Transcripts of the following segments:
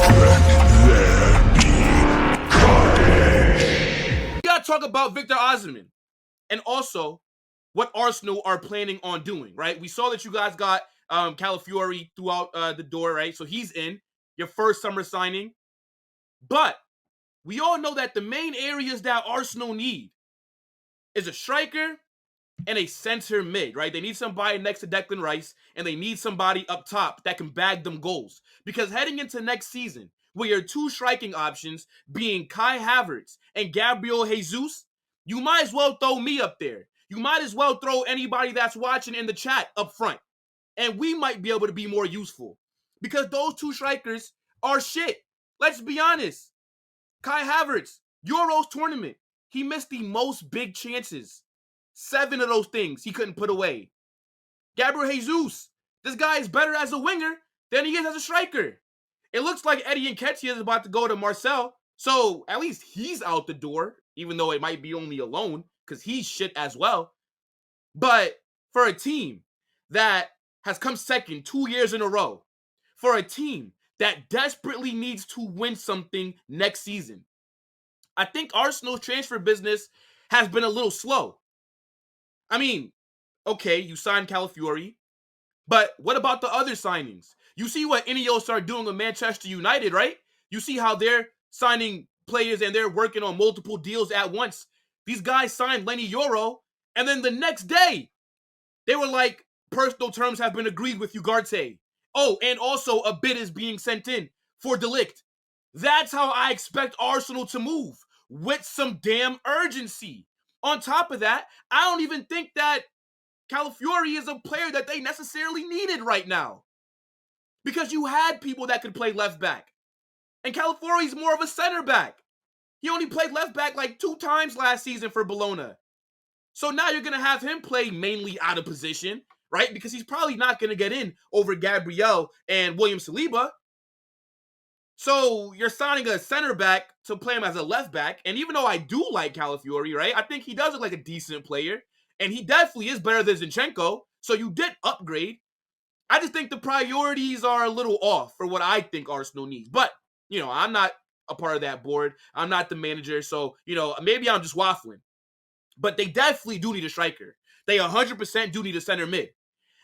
We gotta talk about Victor Osimhen and also what Arsenal are planning on doing, right? We saw that you guys got Calafiori throughout the door, right? So he's in your first summer signing. But we all know that the main areas that Arsenal need is a striker and a center mid, right? They need somebody next to Declan Rice, and they need somebody up top that can bag them goals. Because heading into next season, with your two striking options being Kai Havertz and Gabriel Jesus, you might as well throw me up there. You might as well throw anybody that's watching in the chat up front. And we might be able to be more useful. Because those two strikers are shit. Let's be honest. Kai Havertz, Euros tournament, he missed the most big chances. 7 of those things he couldn't put away. Gabriel Jesus, this guy is better as a winger than he is as a striker. It looks like Eddie Nketiah is about to go to Marseille, so at least he's out the door, even though it might be only a loan, because he's shit as well. But for a team that has come second 2 years in a row, for a team that desperately needs to win something next season, I think Arsenal's transfer business has been a little slow. I mean, okay, you signed Calafiori, but what about the other signings? You see what Ineos are doing with Manchester United, right? You see how they're signing players and they're working on multiple deals at once. These guys signed Lenny Yoro, and then the next day, they were like, personal terms have been agreed with Ugarte. Oh, and also a bid is being sent in for De Ligt. That's how I expect Arsenal to move, with some damn urgency. On top of that, I don't even think that Calafiori is a player that they necessarily needed right now. Because you had people that could play left back. And Calafiori's more of a center back. He only played left back like 2 times last season for Bologna. So now you're going to have him play mainly out of position, right? Because he's probably not going to get in over Gabriel and William Saliba. So you're signing a center back to play him as a left back. And even though I do like Calafiori, right, I think he does look like a decent player. And he definitely is better than Zinchenko. So you did upgrade. I just think the priorities are a little off for what I think Arsenal needs. But, I'm not a part of that board. I'm not the manager. So, maybe I'm just waffling. But they definitely do need a striker. They 100% do need a center mid.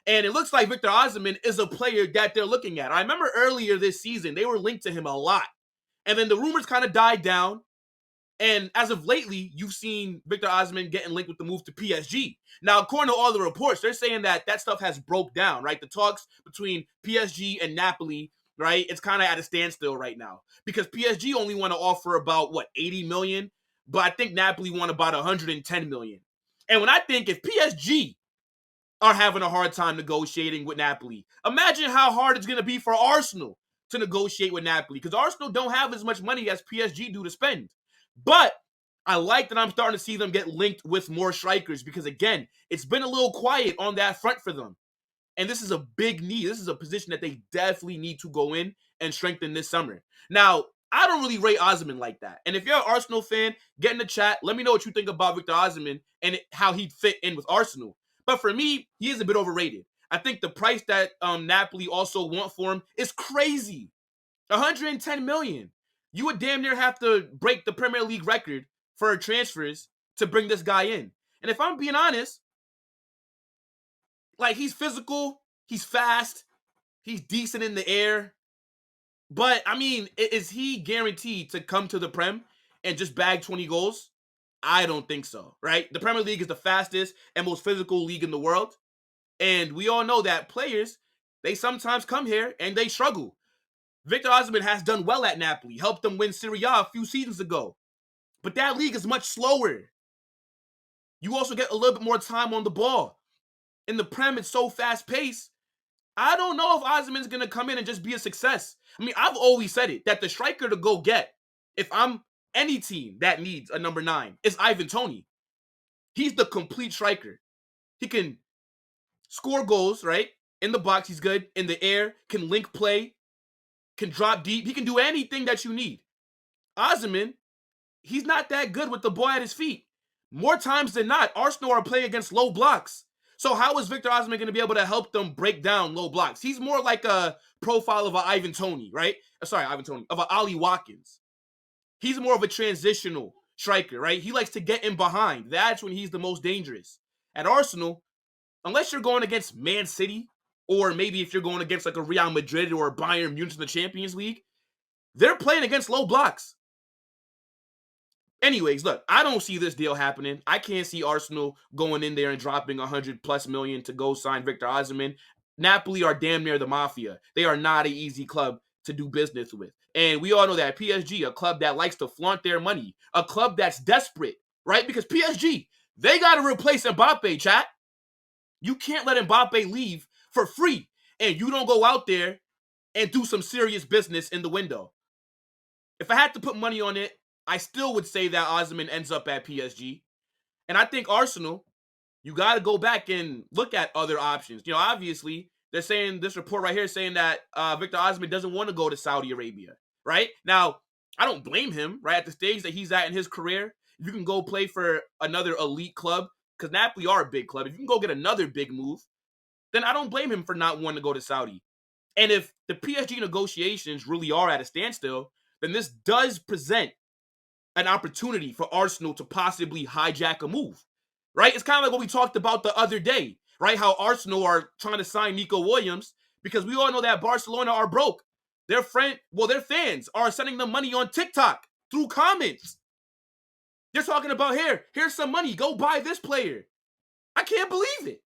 And it looks like Victor Osimhen is a player that they're looking at. I remember earlier this season, they were linked to him a lot. And then the rumors kind of died down. And as of lately, you've seen Victor Osimhen getting linked with the move to PSG. Now, according to all the reports, they're saying that stuff has broke down, right? The talks between PSG and Napoli, right? It's kind of at a standstill right now. Because PSG only want to offer about, 80 million? But I think Napoli want about 110 million. And when I think if PSG are having a hard time negotiating with Napoli, imagine how hard it's going to be for Arsenal to negotiate with Napoli, because Arsenal don't have as much money as PSG do to spend. But I like that I'm starting to see them get linked with more strikers, because, again, it's been a little quiet on that front for them. And this is a big need. This is a position that they definitely need to go in and strengthen this summer. Now, I don't really rate Osimhen like that. And if you're an Arsenal fan, get in the chat. Let me know what you think about Victor Osimhen and how he'd fit in with Arsenal. But for me, he is a bit overrated. I think the price that Napoli also want for him is crazy. 110 million. You would damn near have to break the Premier League record for transfers to bring this guy in. And if I'm being honest, he's physical, he's fast, he's decent in the air. But, is he guaranteed to come to the Prem and just bag 20 goals? I don't think so, right? The Premier League is the fastest and most physical league in the world. And we all know that players, they sometimes come here and they struggle. Victor Osimhen has done well at Napoli, helped them win Serie A a few seasons ago. But that league is much slower. You also get a little bit more time on the ball. In the Prem, it's so fast-paced. I don't know if Osimhen's going to come in and just be a success. I've always said it, that the striker to go get, if I'm any team that needs a number 9, is Ivan Toney. He's the complete striker. He can score goals, right? In the box, he's good. In the air, can link play, can drop deep. He can do anything that you need. Osimhen, he's not that good with the ball at his feet. More times than not, Arsenal are playing against low blocks. So how is Victor Osimhen going to be able to help them break down low blocks? He's more like a profile of an Ivan Toney, right? Sorry, Ivan Toney, of an Ollie Watkins. He's more of a transitional striker, right? He likes to get in behind. That's when he's the most dangerous. At Arsenal, unless you're going against Man City, or maybe if you're going against like a Real Madrid or Bayern Munich in the Champions League, they're playing against low blocks. Anyways, look, I don't see this deal happening. I can't see Arsenal going in there and dropping 100+ million to go sign Victor Osimhen. Napoli are damn near the mafia. They are not an easy club to do business with. And we all know that PSG, a club that likes to flaunt their money, a club that's desperate, right? Because PSG, they got to replace Mbappe, chat. You can't let Mbappe leave for free and you don't go out there and do some serious business in the window. If I had to put money on it, I still would say that Osimhen ends up at PSG. And I think Arsenal, you got to go back and look at other options. You know, obviously, they're saying this report right here saying that Victor Osimhen doesn't want to go to Saudi Arabia, right? Now, I don't blame him, right? At the stage that he's at in his career, if you can go play for another elite club, because Napoli are a big club, if you can go get another big move, then I don't blame him for not wanting to go to Saudi. And if the PSG negotiations really are at a standstill, then this does present an opportunity for Arsenal to possibly hijack a move, right? It's kind of like what we talked about the other day, right? How Arsenal are trying to sign Nico Williams because we all know that Barcelona are broke. Their fans are sending them money on TikTok through comments. They're talking about, here's some money, go buy this player. I can't believe it.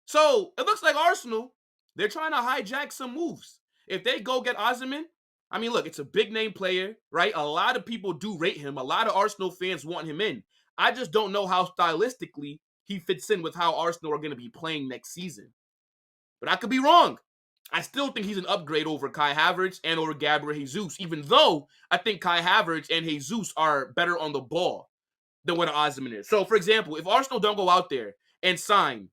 So it looks like Arsenal, they're trying to hijack some moves. If they go get Osimhen, I mean, look, it's a big name player, right? A lot of people do rate him. A lot of Arsenal fans want him in. I just don't know how stylistically he fits in with how Arsenal are going to be playing next season. But I could be wrong. I still think he's an upgrade over Kai Havertz and over Gabriel Jesus, even though I think Kai Havertz and Jesus are better on the ball than what Osimhen is. So, for example, if Arsenal don't go out there and sign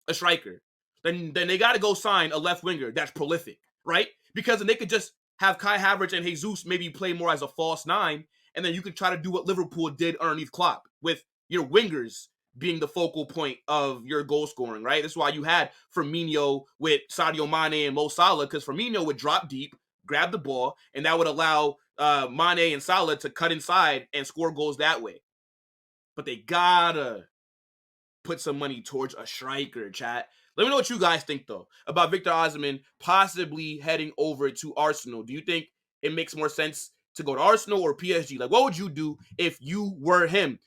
a striker, then they got to go sign a left winger that's prolific, right? Because then they could just have Kai Havertz and Jesus maybe play more as a false nine, and then you could try to do what Liverpool did underneath Klopp with your wingers being the focal point of your goal scoring, right? That's why you had Firmino with Sadio Mane and Mo Salah, because Firmino would drop deep, grab the ball, and that would allow Mane and Salah to cut inside and score goals that way. But they gotta put some money towards a striker, chat. Let me know what you guys think, though, about Victor Osimhen possibly heading over to Arsenal. Do you think it makes more sense to go to Arsenal or PSG? Like, what would you do if you were him?